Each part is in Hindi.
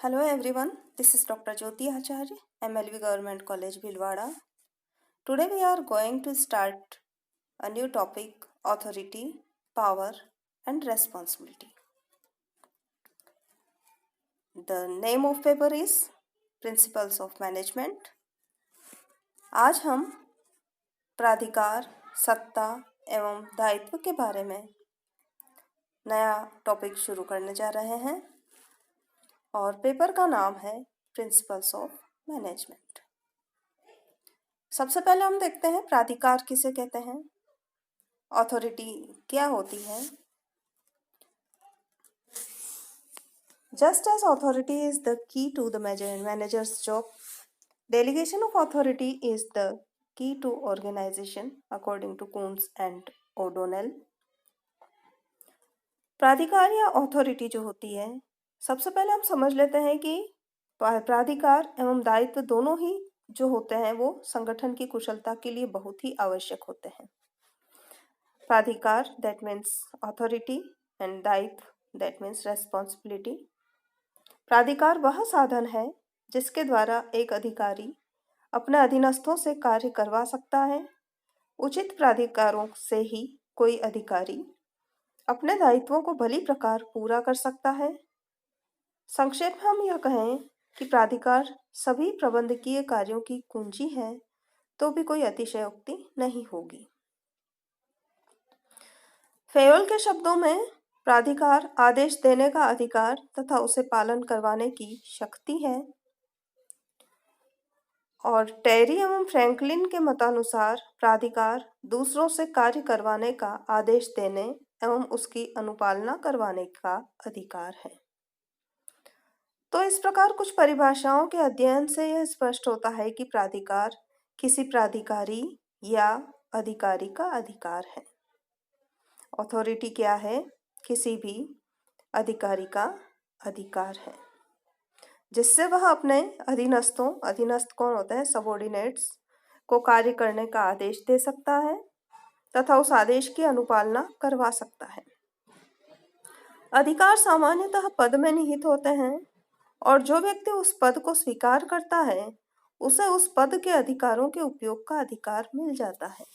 Hello everyone, this is Dr. Jyoti Acharya, MLV Government College, Bhilwara. Today we are going to start a new topic, authority, power and responsibility. The name of paper is Principles of Management. आज हम प्राधिकार, सत्ता एवं दायित्व के बारे में नया टॉपिक शुरू करने जा रहे हैं और पेपर का नाम है प्रिंसिपल्स ऑफ मैनेजमेंट। सबसे पहले हम देखते हैं प्राधिकार किसे कहते हैं, अथॉरिटी क्या होती है। Just as authority is the key to the manager's job, delegation of authority is the key to organisation according to Koontz and O'Donnell. प्राधिकार या अथॉरिटी जो होती है, सबसे पहले हम समझ लेते हैं कि प्राधिकार एवं दायित्व दोनों ही जो होते हैं वो संगठन की कुशलता के लिए बहुत ही आवश्यक होते हैं। प्राधिकार दैट मीन्स अथॉरिटी एंड दायित्व दैट मीन्स रेस्पॉन्सिबिलिटी। प्राधिकार वह साधन है जिसके द्वारा एक अधिकारी अपने अधीनस्थों से कार्य करवा सकता है। उचित प्राधिकारों से ही कोई अधिकारी अपने दायित्वों को भली प्रकार पूरा कर सकता है। संक्षेप में हम यह कहें कि प्राधिकार सभी प्रबंधकीय कार्यों की कुंजी है तो भी कोई अतिशयोक्ति नहीं होगी। फेयोल के शब्दों में प्राधिकार आदेश देने का अधिकार तथा उसे पालन करवाने की शक्ति है और टेरी एवं फ्रैंकलिन के मतानुसार प्राधिकार दूसरों से कार्य करवाने का आदेश देने एवं उसकी अनुपालना करवाने का अधिकार है। तो इस प्रकार कुछ परिभाषाओं के अध्ययन से यह स्पष्ट होता है कि प्राधिकार किसी प्राधिकारी या अधिकारी का अधिकार है। अथॉरिटी क्या है? किसी भी अधिकारी का अधिकार है जिससे वह अपने अधीनस्थ कौन होते हैं? सबऑर्डिनेट्स को कार्य करने का आदेश दे सकता है तथा उस आदेश की अनुपालना करवा सकता है। अधिकार सामान्यतः पद में निहित होते हैं और जो व्यक्ति उस पद को स्वीकार करता है उसे उस पद के अधिकारों के उपयोग का अधिकार मिल जाता है।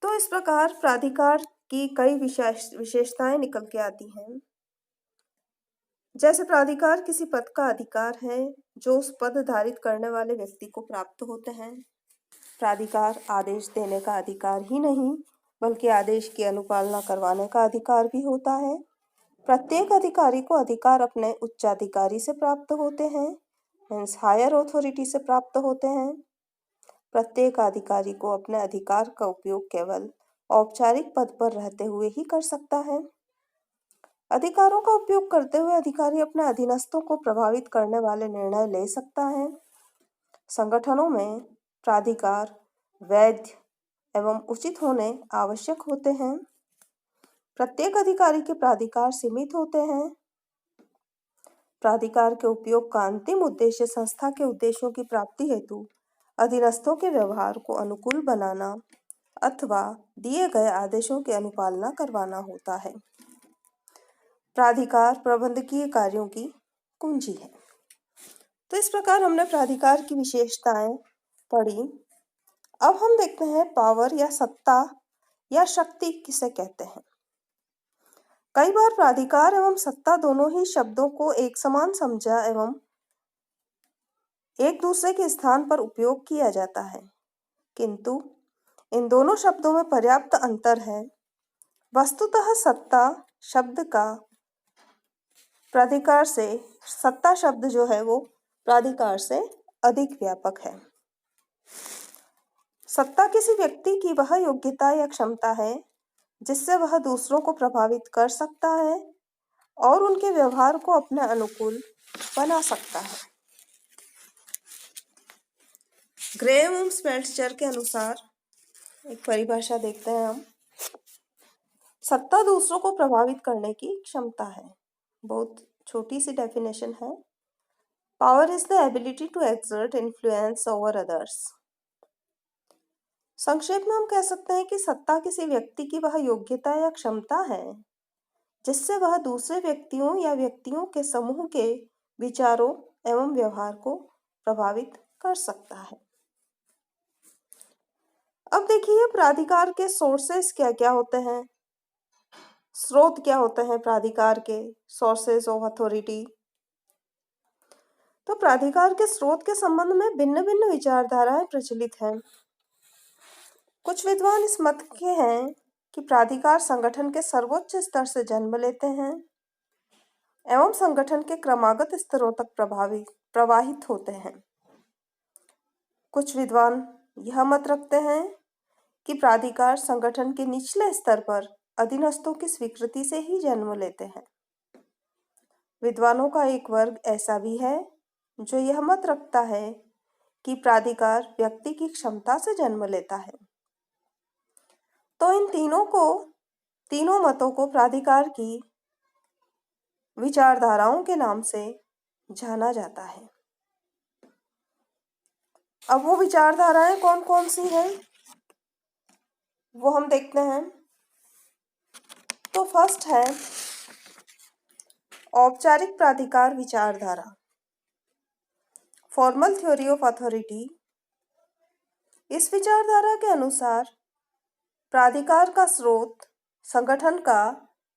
तो इस प्रकार प्राधिकार की कई विशेषताएं निकल के आती हैं। जैसे प्राधिकार किसी पद का अधिकार है जो उस पद धारित करने वाले व्यक्ति को प्राप्त होते हैं। प्राधिकार आदेश देने का अधिकार ही नहीं बल्कि आदेश की अनुपालना करवाने का अधिकार भी होता है। प्रत्येक अधिकारी को अधिकार अपने उच्चाधिकारी से प्राप्त होते हैं, मीन्स हायर अथॉरिटी से प्राप्त होते हैं। प्रत्येक अधिकारी को अपने अधिकार का उपयोग केवल औपचारिक पद पर रहते हुए ही कर सकता है। अधिकारों का उपयोग करते हुए अधिकारी अपने अधीनस्थों को प्रभावित करने वाले निर्णय ले सकता है। संगठनों में प्राधिकार वैध एवं उचित होने आवश्यक होते हैं। प्रत्येक अधिकारी के प्राधिकार सीमित होते हैं। प्राधिकार के उपयोग का अंतिम उद्देश्य संस्था के उद्देश्यों की प्राप्ति हेतु अधीनस्थों के व्यवहार को अनुकूल बनाना अथवा दिए गए आदेशों की अनुपालना करवाना होता है। प्राधिकार प्रबंधकीय कार्यों की कुंजी है। तो इस प्रकार हमने प्राधिकार की विशेषताएं पढ़ी। अब हम देखते हैं पावर या सत्ता या शक्ति किसे कहते हैं। कई बार प्राधिकार एवं सत्ता दोनों ही शब्दों को एक समान समझा एवं एक दूसरे के स्थान पर उपयोग किया जाता है, किंतु इन दोनों शब्दों में पर्याप्त अंतर है। वस्तुतः सत्ता शब्द का प्राधिकार से सत्ता शब्द जो है वो प्राधिकार से अधिक व्यापक है। सत्ता किसी व्यक्ति की वह योग्यता या क्षमता है जिससे वह दूसरों को प्रभावित कर सकता है और उनके व्यवहार को अपने अनुकूल बना सकता है। ग्रे एवं स्मेल्ट्जर के अनुसार एक परिभाषा देखते हैं हम। सत्ता दूसरों को प्रभावित करने की क्षमता है। बहुत छोटी सी डेफिनेशन है। Power is the ability to exert influence over others. संक्षेप में हम कह सकते हैं कि सत्ता किसी व्यक्ति की वह योग्यता या क्षमता है जिससे वह दूसरे व्यक्तियों या व्यक्तियों के समूह के विचारों एवं व्यवहार को प्रभावित कर सकता है। अब देखिए प्राधिकार के सोर्सेस क्या क्या होते हैं, स्रोत क्या होते हैं प्राधिकार के, सोर्सेस ऑफ अथॉरिटी। तो प्राधिकार के स्रोत के संबंध में भिन्न भिन्न विचारधाराएं प्रचलित हैं। कुछ विद्वान इस मत के हैं कि प्राधिकार संगठन के सर्वोच्च स्तर से जन्म लेते हैं एवं संगठन के क्रमागत स्तरों तक प्रवाहित होते हैं। कुछ विद्वान यह मत रखते हैं कि प्राधिकार संगठन के निचले स्तर पर अधीनस्थों की स्वीकृति से ही जन्म लेते हैं। विद्वानों का एक वर्ग ऐसा भी है जो यह मत रखता है कि प्राधिकार व्यक्ति की क्षमता से जन्म लेता है। तो इन तीनों मतों को प्राधिकार की विचारधाराओं के नाम से जाना जाता है। अब वो विचारधाराएं कौन कौन सी हैं वो हम देखते हैं। तो फर्स्ट है औपचारिक प्राधिकार विचारधारा, फॉर्मल थ्योरी ऑफ अथॉरिटी। इस विचारधारा के अनुसार प्राधिकार का स्रोत संगठन का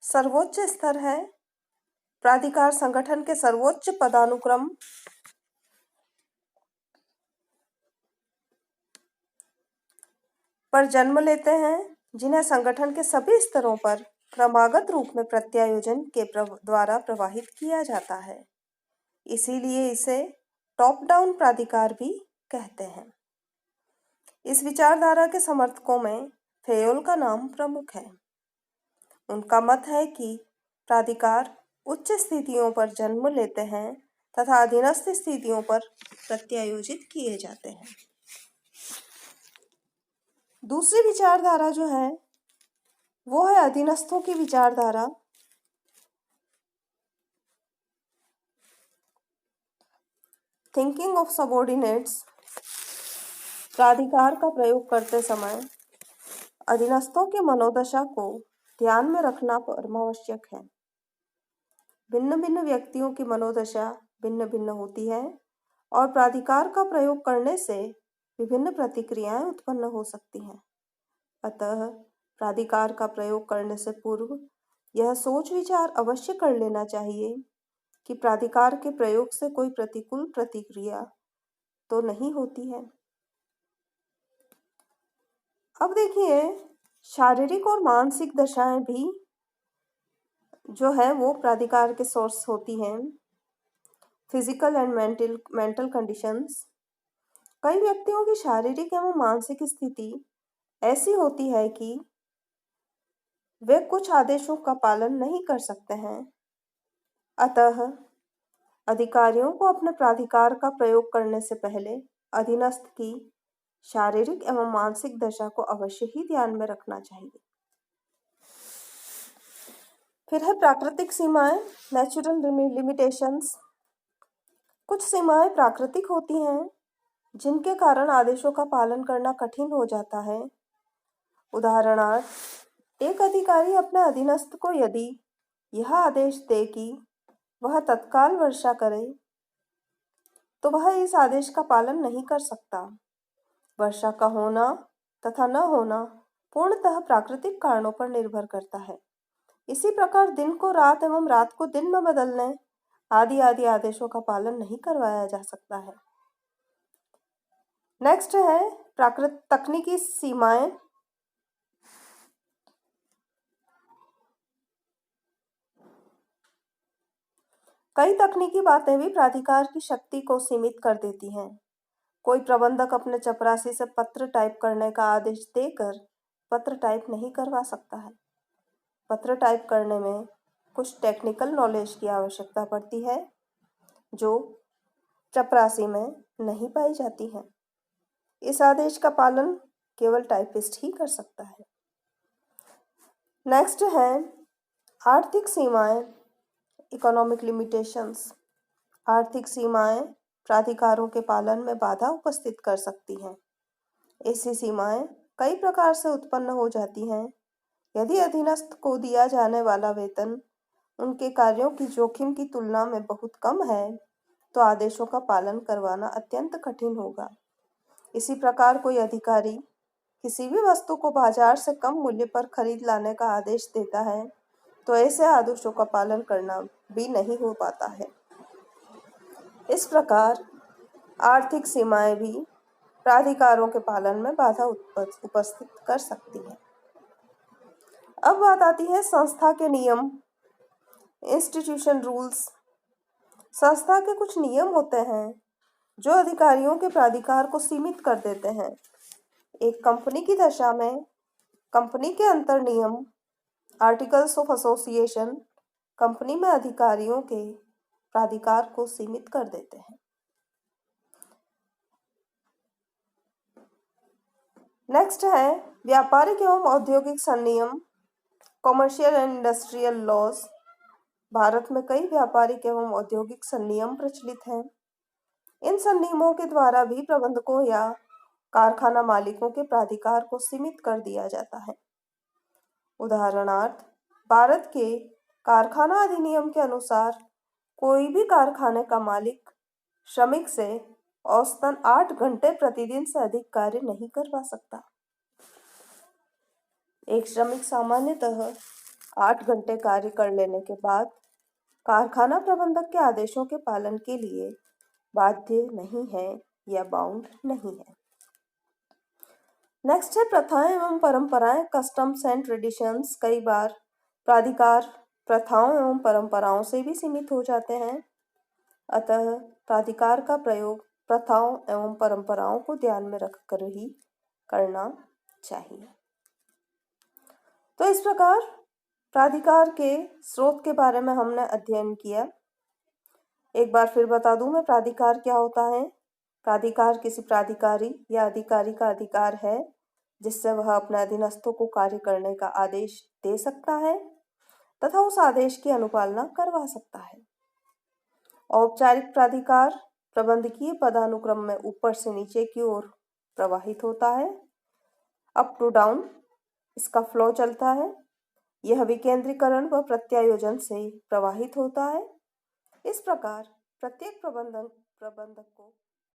सर्वोच्च स्तर है। प्राधिकार संगठन के सर्वोच्च पदानुक्रम पर जन्म लेते हैं, जिन्हें संगठन के सभी स्तरों पर क्रमागत रूप में प्रत्यायोजन के द्वारा प्रवाहित किया जाता है। इसीलिए इसे टॉप डाउन प्राधिकार भी कहते हैं। इस विचारधारा के समर्थकों में फेयोल का नाम प्रमुख है। उनका मत है कि प्राधिकार उच्च स्थितियों पर जन्म लेते हैं तथा अधीनस्थ स्थितियों पर प्रत्यायोजित किए जाते हैं। दूसरी विचारधारा जो है वो है अधीनस्थों की विचारधारा। Thinking of subordinates. प्राधिकार का प्रयोग करते समय अधीनस्थों के मनोदशा को ध्यान में रखना परमावश्यक है। भिन्न भिन्न व्यक्तियों की मनोदशा भिन्न भिन्न होती है और प्राधिकार का प्रयोग करने से विभिन्न प्रतिक्रियाएं उत्पन्न हो सकती हैं। अतः प्राधिकार का प्रयोग करने से पूर्व यह सोच विचार अवश्य कर लेना चाहिए कि प्राधिकार के प्रयोग से कोई प्रतिकूल प्रतिक्रिया तो नहीं होती है। अब देखिए शारीरिक और मानसिक दशाएं भी जो है वो प्राधिकार के सोर्स होती हैं। Physical and mental conditions. कई व्यक्तियों की शारीरिक एवं मानसिक स्थिति ऐसी होती है कि वे कुछ आदेशों का पालन नहीं कर सकते हैं। अतः अधिकारियों को अपने प्राधिकार का प्रयोग करने से पहले अधीनस्थ की शारीरिक एवं मानसिक दशा को अवश्य ही ध्यान में रखना चाहिए। फिर है प्राकृतिक सीमाएं, नेचुरल लिमिटेशंस। कुछ सीमाएं प्राकृतिक होती हैं जिनके कारण आदेशों का पालन करना कठिन हो जाता है। उदाहरणार्थ एक अधिकारी अपने अधीनस्थ को यदि यह आदेश दे कि वह तत्काल वर्षा करे तो वह इस आदेश का पालन नहीं कर सकता। वर्षा का होना तथा न होना पूर्णतः प्राकृतिक कारणों पर निर्भर करता है। इसी प्रकार दिन को रात एवं रात को दिन में बदलने आदि आदि आदेशों का पालन नहीं करवाया जा सकता है। नेक्स्ट है तकनीकी सीमाएं। कई तकनीकी बातें भी प्राधिकार की शक्ति को सीमित कर देती हैं। कोई प्रबंधक अपने चपरासी से पत्र टाइप करने का आदेश देकर पत्र टाइप नहीं करवा सकता है। पत्र टाइप करने में कुछ टेक्निकल नॉलेज की आवश्यकता पड़ती है जो चपरासी में नहीं पाई जाती है। इस आदेश का पालन केवल टाइपिस्ट ही कर सकता है। नेक्स्ट है आर्थिक सीमाएं, इकोनॉमिक लिमिटेशंस। आर्थिक सीमाएं प्राधिकारों के पालन में बाधा उपस्थित कर सकती हैं। ऐसी सीमाएं कई प्रकार से उत्पन्न हो जाती हैं। यदि अधीनस्थ को दिया जाने वाला वेतन उनके कार्यों की जोखिम की तुलना में बहुत कम है, तो आदेशों का पालन करवाना अत्यंत कठिन होगा। इसी प्रकार कोई अधिकारी किसी भी वस्तु को बाजार से कम मूल्य पर खरीद लाने का आदेश देता है, तो ऐसे आदेशों का पालन करना भी नहीं हो पाता है। इस प्रकार आर्थिक सीमाएं भी प्राधिकारों के पालन में बाधा उपस्थित कर सकती है। अब बात आती है संस्था के नियम, इंस्टीट्यूशन रूल्स। संस्था के कुछ नियम होते हैं जो अधिकारियों के प्राधिकार को सीमित कर देते हैं। एक कंपनी की दशा में कंपनी के अंतर नियम, आर्टिकल्स ऑफ एसोसिएशन, कंपनी में अधिकारियों के प्राधिकार को सीमित कर देते हैं। नेक्स्ट है व्यापारिक एवं औद्योगिक संनियम, commercial and industrial laws. Bharat में कई व्यापारिक एवं औद्योगिक संनियम प्रचलित हैं। इन संनियमों के द्वारा भी प्रबंधकों या कारखाना मालिकों के प्राधिकार को सीमित कर दिया जाता है। उदाहरणार्थ, भारत के कारखाना अधिनियम के अनुसार कोई भी कारखाने का मालिक श्रमिक से औसतन 8 घंटे प्रतिदिन से अधिक कार्य नहीं करवा सकता। एक श्रमिक सामान्यतः 8 घंटे कार्य कर लेने के बाद कारखाना प्रबंधक के आदेशों के पालन के लिए बाध्य नहीं है या बाउंड नहीं है। नेक्स्ट है प्रथाएं एवं परंपराएं, कस्टम्स एंड ट्रेडिशंस। कई बार प्राधिकार प्रथाओं एवं परंपराओं से भी सीमित हो जाते हैं, अतः प्राधिकार का प्रयोग प्रथाओं एवं परंपराओं को ध्यान में रखकर ही करना चाहिए। तो इस प्रकार प्राधिकार के स्रोत के बारे में हमने अध्ययन किया। एक बार फिर बता दूं मैं, प्राधिकार क्या होता है। प्राधिकार किसी प्राधिकारी या अधिकारी का अधिकार है जिससे वह अपने अधीनस्थों को कार्य करने का आदेश दे सकता है तथा उस आदेश की अनुपालना करवा सकता है। औपचारिक प्राधिकार प्रबंधकीय पदानुक्रम में ऊपर से नीचे की ओर प्रवाहित होता है, अप टू डाउन इसका फ्लो चलता है। यह विकेंद्रीकरण व प्रत्यायोजन से प्रवाहित होता है। इस प्रकार प्रत्येक प्रबंधक को